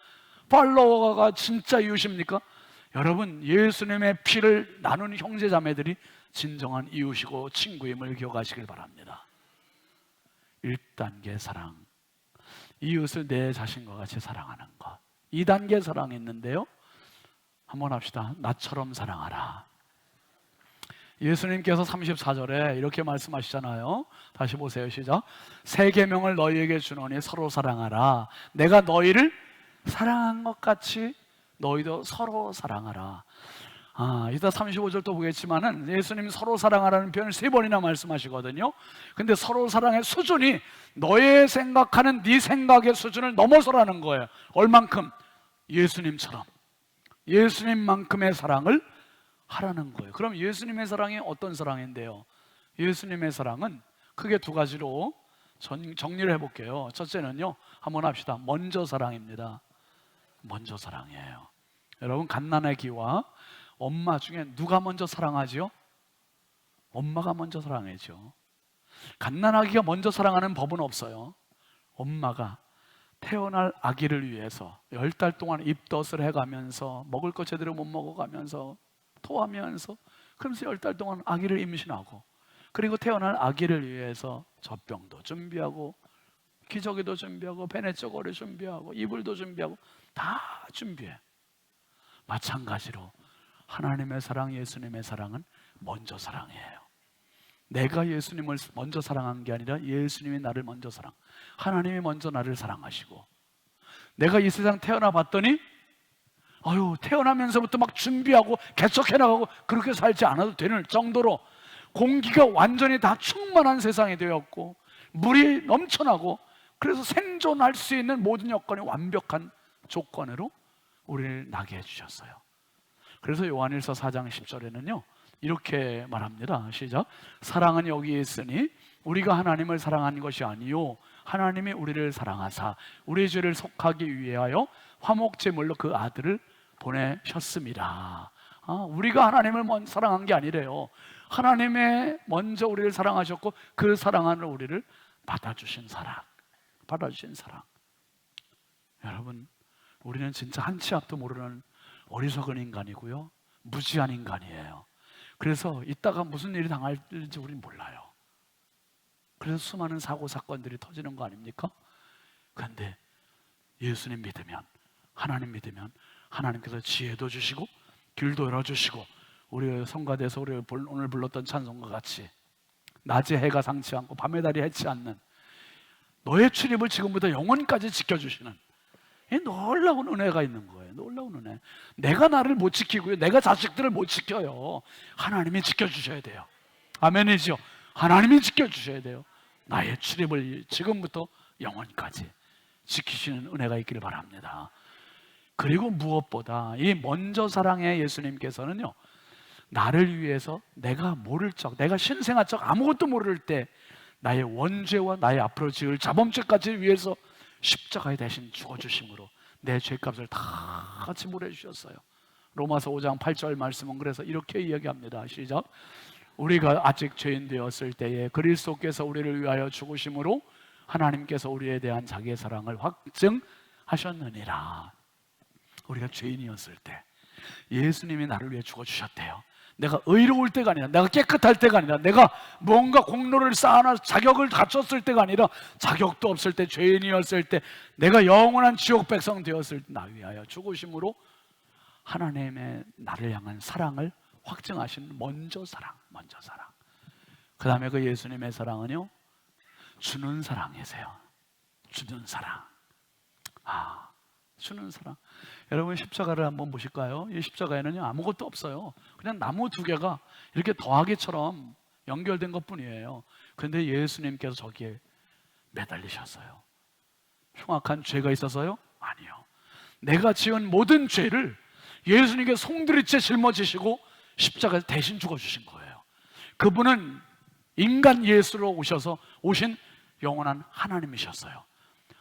팔로워가 진짜 이웃입니까? 여러분, 예수님의 피를 나눈 형제 자매들이 진정한 이웃이고 친구임을 기억하시길 바랍니다. 1단계 사랑, 이웃을 내 자신과 같이 사랑하는 것. 2단계 사랑이 있는데요, 한번 합시다. 나처럼 사랑하라. 예수님께서 34절에 이렇게 말씀하시잖아요. 다시 보세요. 시작. 새 계명을 너희에게 주노니 서로 사랑하라. 내가 너희를 사랑한 것 같이 너희도 서로 사랑하라. 이따 35절 또 보겠지만은 예수님 서로 사랑하라는 표현을 3번이나 말씀하시거든요. 근데 서로 사랑의 수준이 너의 생각하는 네 생각의 수준을 넘어서라는 거예요. 얼만큼? 예수님처럼, 예수님만큼의 사랑을 하라는 거예요. 그럼 예수님의 사랑이 어떤 사랑인데요? 예수님의 사랑은 크게 2가지로 정리를 해볼게요. 첫째는요, 한번 합시다. 먼저 사랑입니다. 먼저 사랑이에요. 여러분, 갓난아기와 엄마 중에 누가 먼저 사랑하지요? 엄마가 먼저 사랑하죠. 갓난아기가 먼저 사랑하는 법은 없어요. 엄마가 태어날 아기를 위해서 10달 동안 입덧을 해가면서 먹을 거 제대로 못 먹어가면서 토하면서, 그러면서 10달 동안 아기를 임신하고, 그리고 태어날 아기를 위해서 젖병도 준비하고 기저귀도 준비하고 배냇저고리 준비하고 이불도 준비하고 다 준비해. 마찬가지로 하나님의 사랑, 예수님의 사랑은 먼저 사랑이에요. 내가 예수님을 먼저 사랑한 게 아니라 예수님이 나를 먼저 하나님이 먼저 나를 사랑하시고, 내가 이 세상 태어나 봤더니 태어나면서부터 막 준비하고 개척해 나가고 그렇게 살지 않아도 되는 정도로 공기가 완전히 다 충만한 세상이 되었고 물이 넘쳐나고, 그래서 생존할 수 있는 모든 여건이 완벽한 조건으로 우리를 나게 해주셨어요. 그래서 요한일서 4장 10절에는요 이렇게 말합니다. 시작. 사랑은 여기 있으니 우리가 하나님을 사랑한 것이 아니요 하나님이 우리를 사랑하사 우리의 죄를 속하기 위하여 화목제물로 그 아들을 보내셨습니다. 우리가 하나님을 사랑한 게 아니래요. 하나님의 먼저 우리를 사랑하셨고 그 사랑하는 우리를 받아주신 사랑. 여러분, 우리는 진짜 한 치 앞도 모르는 어리석은 인간이고요, 무지한 인간이에요. 그래서 이따가 무슨 일이 당할지 우리는 몰라요. 그래서 수많은 사고 사건들이 터지는 거 아닙니까? 그런데 예수님 믿으면, 하나님 믿으면 하나님께서 지혜도 주시고 길도 열어주시고, 우리 성가대에서 우리 오늘 불렀던 찬송과 같이 낮에 해가 상치 않고 밤에 달이 해치 않는 너의 출입을 지금부터 영원까지 지켜주시는 이 놀라운 은혜가 있는 거예요. 놀라운 은혜. 내가 나를 못 지키고요, 내가 자식들을 못 지켜요. 하나님이 지켜주셔야 돼요. 아멘이죠. 하나님이 지켜주셔야 돼요. 나의 출입을 지금부터 영원까지 지키시는 은혜가 있기를 바랍니다. 그리고 무엇보다 이 먼저 사랑의 예수님께서는요, 나를 위해서 내가 모를 적, 내가 신생아 적 아무것도 모를 때 나의 원죄와 나의 앞으로 지을 자범죄까지 위해서 십자가에 대신 죽어주심으로 내 죄값을 다 같이 물어주셨어요. 로마서 5장 8절 말씀은 그래서 이렇게 이야기합니다. 시작. 우리가 아직 죄인 되었을 때에 그리스도께서 우리를 위하여 죽으심으로 하나님께서 우리에 대한 자기의 사랑을 확증하셨느니라. 우리가 죄인이었을 때 예수님이 나를 위해 죽어주셨대요. 내가 의로울 때가 아니라, 내가 깨끗할 때가 아니라, 내가 뭔가 공로를 쌓아놔 자격을 갖췄을 때가 아니라, 자격도 없을 때, 죄인이었을 때, 내가 영원한 지옥 백성 되었을 때 나 위하여 죽으심으로 하나님의 나를 향한 사랑을 확증하신 먼저 사랑. 그 다음에 그 예수님의 사랑은요, 주는 사랑이세요. 주는 사랑. 주는 사랑. 여러분, 십자가를 한번 보실까요? 이 십자가에는요, 아무것도 없어요. 그냥 나무 두 개가 이렇게 더하기처럼 연결된 것 뿐이에요. 그런데 예수님께서 저기에 매달리셨어요. 흉악한 죄가 있어서요? 아니요. 내가 지은 모든 죄를 예수님께 송두리째 짊어지시고 십자가에서 대신 죽어주신 거예요. 그분은 인간 예수로 오신 영원한 하나님이셨어요.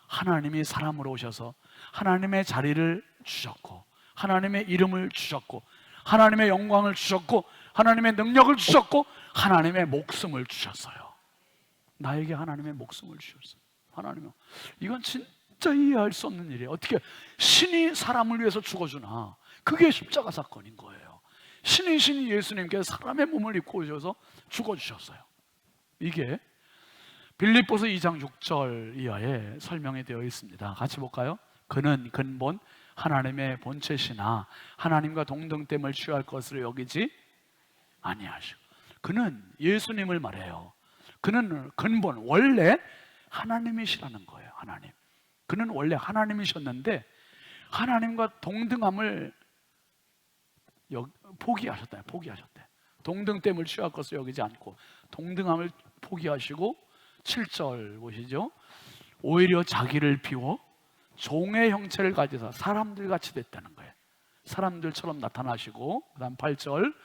하나님이 사람으로 오셔서 하나님의 자리를 주셨고, 하나님의 이름을 주셨고, 하나님의 영광을 주셨고, 하나님의 능력을 주셨고, 하나님의 목숨을 주셨어요. 나에게 하나님의 목숨을 주셨어요. 하나님은, 이건 진짜 이해할 수 없는 일이에요. 어떻게 신이 사람을 위해서 죽어주나? 그게 십자가 사건인 거예요. 신이신 예수님께서 사람의 몸을 입고 오셔서 죽어주셨어요. 이게 빌립보서 2장 6절 이하에 설명이 되어 있습니다. 같이 볼까요? 그는 근본 하나님의 본체시나 하나님과 동등됨을 취할 것으로 여기지 아니하시고. 그는 예수님을 말해요. 그는 근본, 원래 하나님이시라는 거예요. 하나님. 그는 원래 하나님이셨는데 하나님과 동등함을 포기하셨다. 동등됨을 취할 것을 여기지 않고 동등함을 포기하시고, 7절 보시죠. 오히려 자기를 비워 종의 형체를 가지사 사람들 같이 됐다는 거예요. 사람들처럼 나타나시고, 그 다음 8절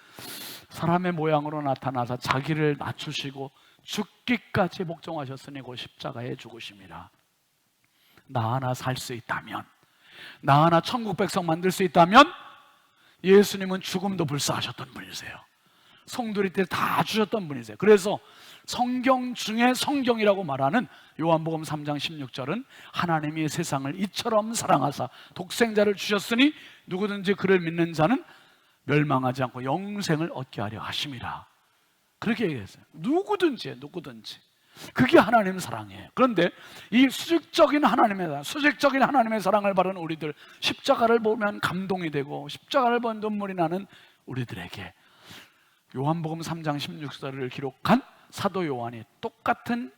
사람의 모양으로 나타나서 자기를 낮추시고 죽기까지 복종하셨으니 곧 십자가에 죽으심이라. 나 하나 살 수 있다면, 나 하나 천국 백성 만들 수 있다면 예수님은 죽음도 불사하셨던 분이세요. 성도리 때 다 주셨던 분이세요. 그래서 성경 중에 성경이라고 말하는 요한복음 3장 16절은 하나님이 세상을 이처럼 사랑하사 독생자를 주셨으니 누구든지 그를 믿는 자는 멸망하지 않고 영생을 얻게 하려 하심이라. 그렇게 얘기했어요. 누구든지. 그게 하나님 사랑이에요. 그런데 이 수직적인 하나님의 사랑을 바라는 우리들, 십자가를 보면 감동이 되고 십자가를 보면 눈물이 나는 우리들에게 요한복음 3장 16절을 기록한 사도 요한이 똑같은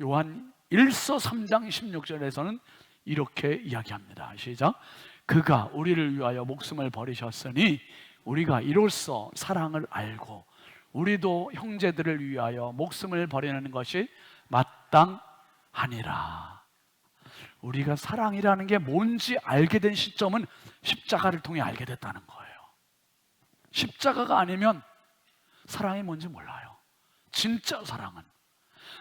요한 1서 3장 16절에서는 이렇게 이야기합니다. 시작. 그가 우리를 위하여 목숨을 버리셨으니 우리가 이로써 사랑을 알고 우리도 형제들을 위하여 목숨을 버리는 것이 마땅하니라. 우리가 사랑이라는 게 뭔지 알게 된 시점은 십자가를 통해 알게 됐다는 거예요. 십자가가 아니면 사랑이 뭔지 몰라요. 진짜 사랑은,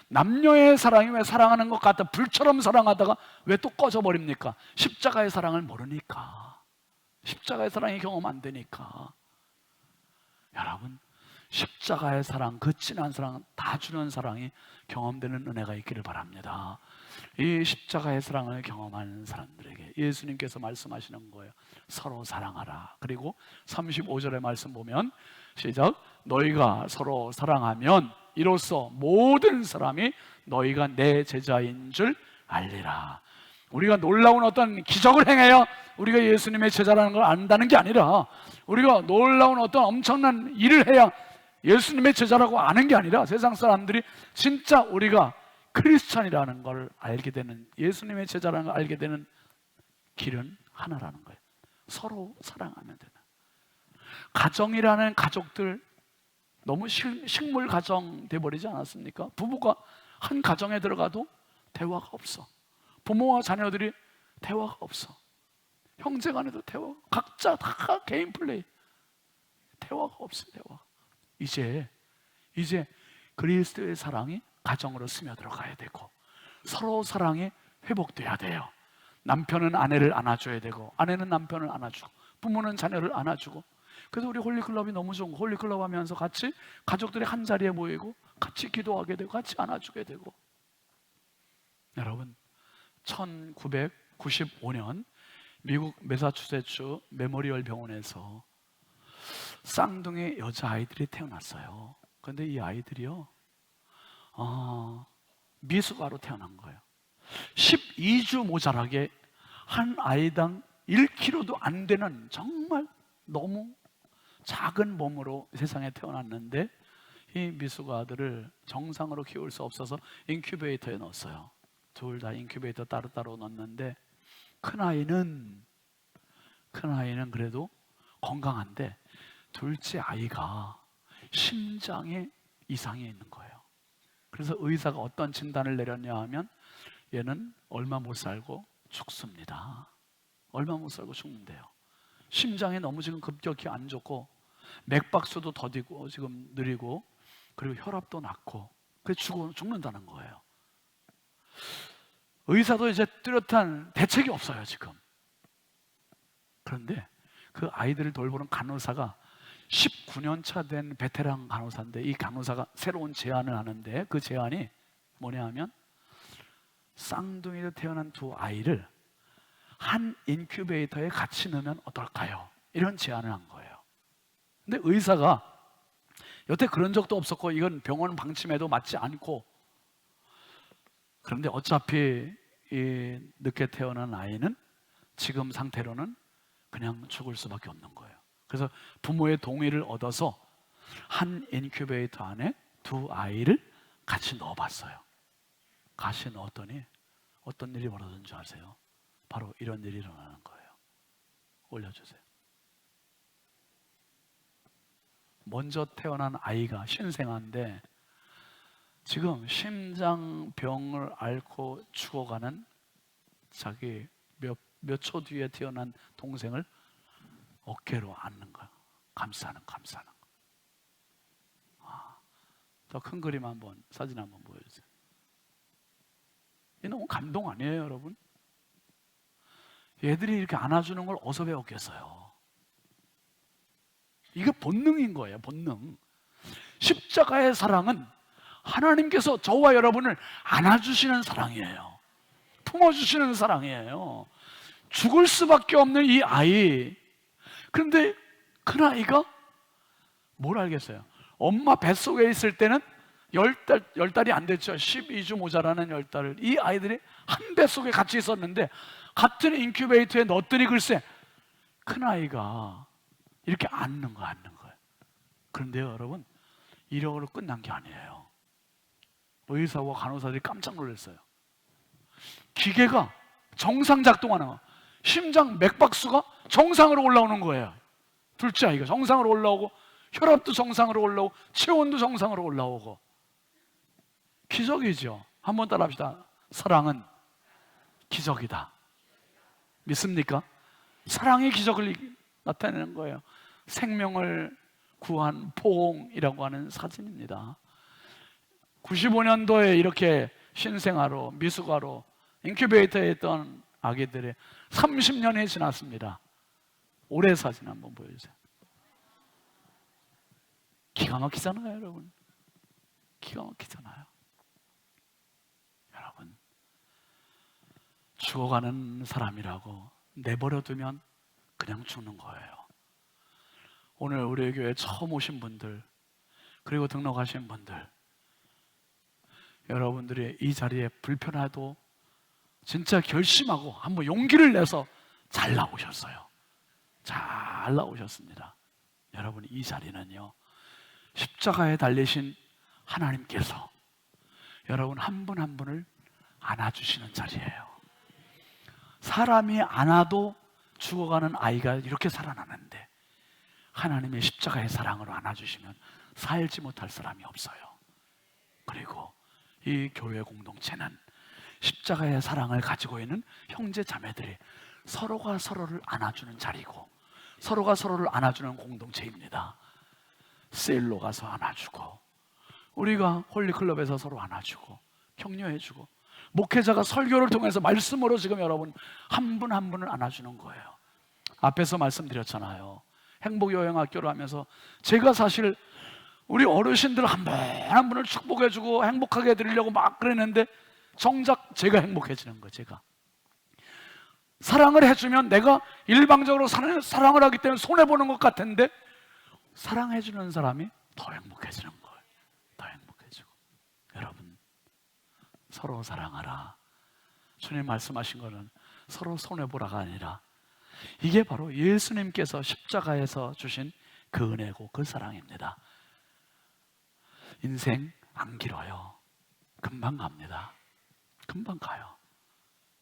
남녀의 사랑이 왜 사랑하는 것 같다 불처럼 사랑하다가 왜 또 꺼져버립니까? 십자가의 사랑을 모르니까, 십자가의 사랑이 경험 안 되니까. 여러분, 십자가의 사랑, 그 진한 사랑, 다 주는 사랑이 경험되는 은혜가 있기를 바랍니다. 이 십자가의 사랑을 경험하는 사람들에게 예수님께서 말씀하시는 거예요. 서로 사랑하라. 그리고 35절의 말씀 보면 시작. 너희가 서로 사랑하면 이로써 모든 사람이 너희가 내 제자인 줄 알리라. 우리가 놀라운 어떤 기적을 행해야 우리가 예수님의 제자라는 걸 안다는 게 아니라, 우리가 놀라운 어떤 엄청난 일을 해야 예수님의 제자라고 아는 게 아니라, 세상 사람들이 진짜 우리가 크리스찬이라는 걸 알게 되는, 예수님의 제자라는 걸 알게 되는 길은 하나라는 거예요. 서로 사랑하면 되는. 가정이라는 가족들 너무 식물 가정 돼버리지 않았습니까? 부부가 한 가정에 들어가도 대화가 없어. 부모와 자녀들이 대화가 없어. 형제 간에도 대화, 각자 다 개인 플레이, 대화가 없어요. 대화. 이제 그리스도의 사랑이 가정으로 스며들어가야 되고, 서로 사랑이 회복돼야 돼요. 남편은 아내를 안아줘야 되고, 아내는 남편을 안아주고, 부모는 자녀를 안아주고. 그래서 우리 홀리클럽이 너무 좋은 거, 홀리클럽 하면서 같이 가족들이 한 자리에 모이고 같이 기도하게 되고 같이 안아주게 되고. 여러분, 1995년 미국 매사추세츠 메모리얼 병원에서 쌍둥이 여자아이들이 태어났어요. 그런데 이 아이들이요, 미숙아로 태어난 거예요. 12주 모자라게 한 아이당 1kg도 안 되는 정말 너무 작은 몸으로 세상에 태어났는데, 이 미숙아 아들을 정상으로 키울 수 없어서 인큐베이터에 넣었어요. 둘 다 인큐베이터 따로따로 넣었는데, 큰아이는 그래도 건강한데 둘째 아이가 심장에 이상이 있는 거예요. 그래서 의사가 어떤 진단을 내렸냐 하면, 얘는 얼마 못 살고 죽습니다. 얼마 못 살고 죽는데요. 심장이 너무 지금 급격히 안 좋고, 맥박수도 더디고 지금 느리고, 그리고 혈압도 낮고, 그래서 죽는다는 거예요. 의사도 이제 뚜렷한 대책이 없어요 지금. 그런데 그 아이들을 돌보는 간호사가 19년 차 된 베테랑 간호사인데, 이 간호사가 새로운 제안을 하는데, 그 제안이 뭐냐 하면, 쌍둥이로 태어난 두 아이를 한 인큐베이터에 같이 넣으면 어떨까요? 이런 제안을 한 거예요. 근데 의사가 여태 그런 적도 없었고, 이건 병원 방침에도 맞지 않고, 그런데 어차피 이 늦게 태어난 아이는 지금 상태로는 그냥 죽을 수밖에 없는 거예요. 그래서 부모의 동의를 얻어서 한 인큐베이터 안에 두 아이를 같이 넣어봤어요. 같이 넣었더니 어떤 일이 벌어진 줄 아세요? 바로 이런 일이 일어나는 거예요. 올려주세요. 먼저 태어난 아이가 신생아인데, 지금 심장병을 앓고 죽어가는 자기 몇 초 뒤에 태어난 동생을 어깨로 안는 거야. 감싸는 거. 더 큰 그림 한번, 사진 한번 보여주세요. 이 너무 감동 아니에요, 여러분? 얘들이 이렇게 안아주는 걸 어디서 배웠겠어요? 이게 본능인 거예요, 본능. 십자가의 사랑은 하나님께서 저와 여러분을 안아주시는 사랑이에요. 품어주시는 사랑이에요. 죽을 수밖에 없는 이 아이. 그런데 큰아이가 뭘 알겠어요? 엄마 뱃속에 있을 때는 10달이 안 됐죠. 12주 모자라는 10달을 이 아이들이 한 뱃속에 같이 있었는데, 같은 인큐베이터에 넣었더니 글쎄 큰아이가 이렇게 앉는 거예요. 그런데요 여러분, 이력으로 끝난 게 아니에요. 의사와 간호사들이 깜짝 놀랐어요. 기계가 정상 작동하는 거, 심장 맥박수가 정상으로 올라오는 거예요. 둘째 아이가 정상으로 올라오고, 혈압도 정상으로 올라오고, 체온도 정상으로 올라오고. 기적이죠. 한번 따라 합시다. 사랑은 기적이다. 믿습니까? 사랑의 기적을 나타내는 거예요. 생명을 구한 포옹이라고 하는 사진입니다. 95년도에 이렇게 신생아로, 미숙아로 인큐베이터에 있던 아기들이 30년이 지났습니다. 올해 사진 한번 보여주세요. 기가 막히잖아요, 여러분. 기가 막히잖아요. 여러분, 죽어가는 사람이라고 내버려두면 그냥 죽는 거예요. 오늘 우리 교회 처음 오신 분들, 그리고 등록하신 분들, 여러분들이 이 자리에 불편해도 진짜 결심하고 한번 용기를 내서 잘 나오셨어요. 잘 나오셨습니다. 여러분, 이 자리는요, 십자가에 달리신 하나님께서 여러분 한 분 한 분을 안아주시는 자리예요. 사람이 안아도 죽어가는 아이가 이렇게 살아나는데, 하나님의 십자가의 사랑으로 안아주시면 살지 못할 사람이 없어요. 그리고 이 교회 공동체는 십자가의 사랑을 가지고 있는 형제 자매들이 서로가 서로를 안아주는 자리고, 서로가 서로를 안아주는 공동체입니다. 세일로 가서 안아주고, 우리가 홀리클럽에서 서로 안아주고 격려해주고, 목회자가 설교를 통해서 말씀으로 지금 여러분 한 분 한 분을 안아주는 거예요. 앞에서 말씀드렸잖아요. 행복여행학교를 하면서 제가 사실 우리 어르신들 한 분 한 분을 축복해주고 행복하게 해드리려고 막 그랬는데, 정작 제가 행복해지는 거예요. 제가 사랑을 해주면 내가 일방적으로 사랑을 하기 때문에 손해보는 것 같은데, 사랑해주는 사람이 더 행복해지는 거예요. 더 행복해지고. 여러분, 서로 사랑하라. 주님 말씀하신 거는 서로 손해보라가 아니라 이게 바로 예수님께서 십자가에서 주신 그 은혜고 그 사랑입니다. 인생 안 길어요. 금방 갑니다. 금방 가요.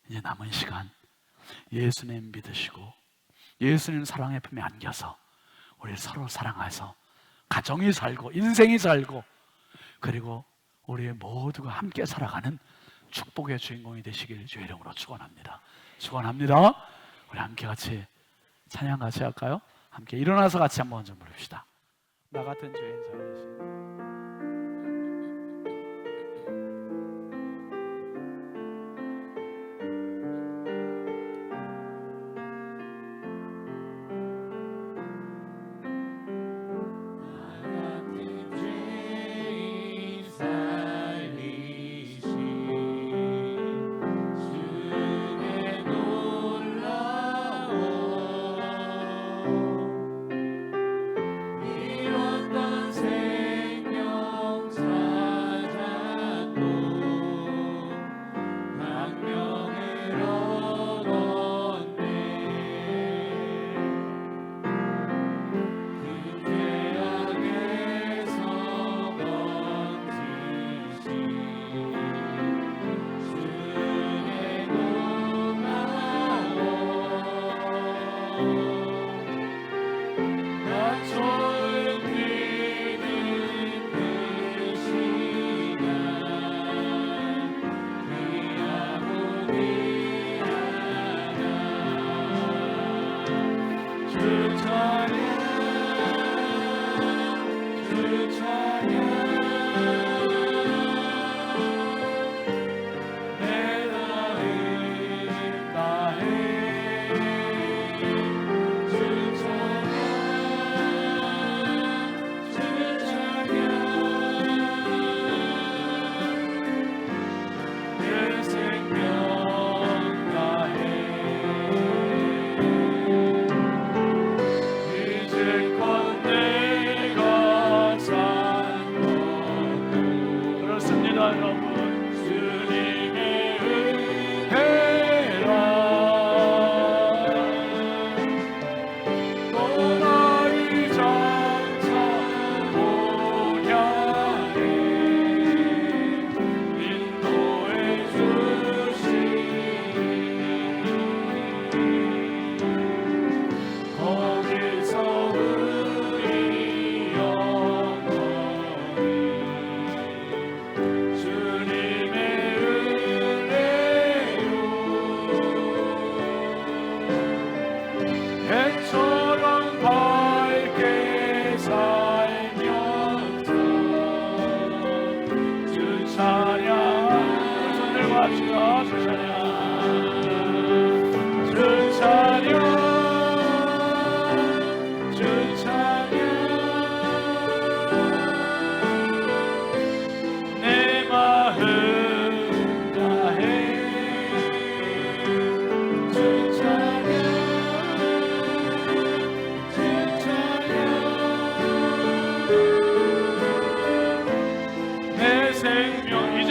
이제 남은 시간 예수님 믿으시고 예수님 사랑의 품에 안겨서 우리 서로 사랑해서 가정이 살고 인생이 살고 그리고 우리 모두가 함께 살아가는 축복의 주인공이 되시길 주의 이름으로 축원합니다. 축원합니다. 우리 함께 같이 찬양 같이 할까요? 함께 일어나서 같이 한번 좀 부릅시다. 나 같은 죄인 살리신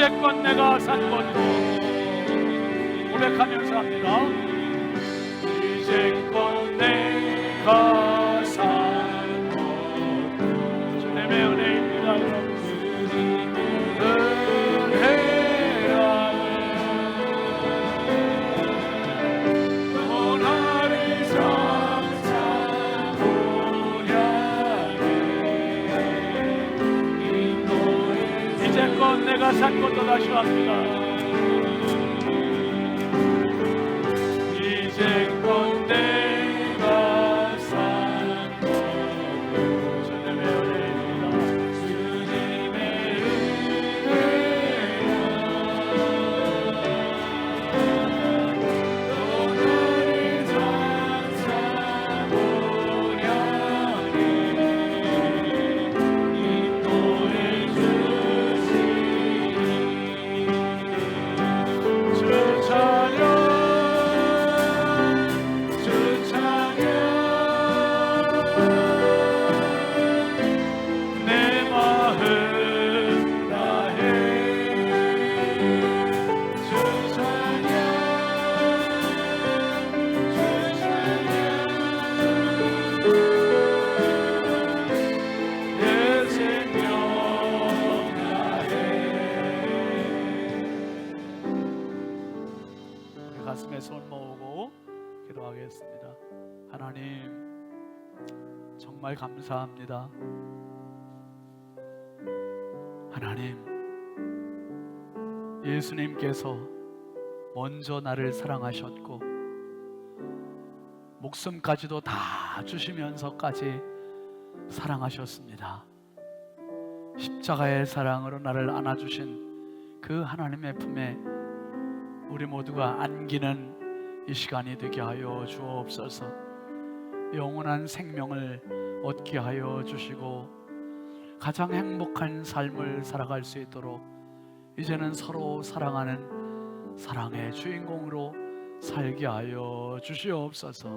이제껏 내가 산 것도 고백하면서 합니다. 이제껏 내가 산 것도 주님의 은혜입니다. 여러분 내가 산 것도 다시 합니다. 이제껏 내가 산 것도 주님의 은혜입니다. 주님의 은혜야 또 나를 찾아오려 해 인도해 주시 가슴에 손 모으고 기도하겠습니다. 하나님, 정말 감사합니다. 하나님, 예수님께서 먼저 나를 사랑하셨고 목숨까지도 다 주시면서까지 사랑하셨습니다. 십자가의 사랑으로 나를 안아주신 그 하나님의 품에 우리 모두가 안기는 이 시간이 되게 하여 주옵소서. 영원한 생명을 얻게 하여 주시고 가장 행복한 삶을 살아갈 수 있도록 이제는 서로 사랑하는 사랑의 주인공으로 살게 하여 주시옵소서.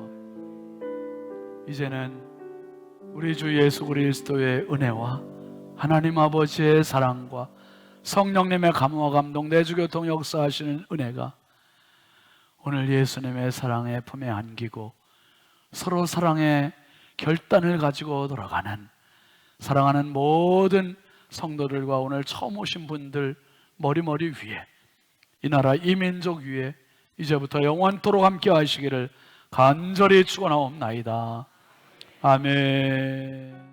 이제는 우리 주 예수 그리스도의 은혜와 하나님 아버지의 사랑과 성령님의 감화와 감동, 내주교통 역사하시는 은혜가 오늘 예수님의 사랑의 품에 안기고 서로 사랑의 결단을 가지고 돌아가는 사랑하는 모든 성도들과 오늘 처음 오신 분들 머리 위에, 이 나라 이 민족 위에 이제부터 영원토록 함께 하시기를 간절히 축원하옵나이다. 아멘.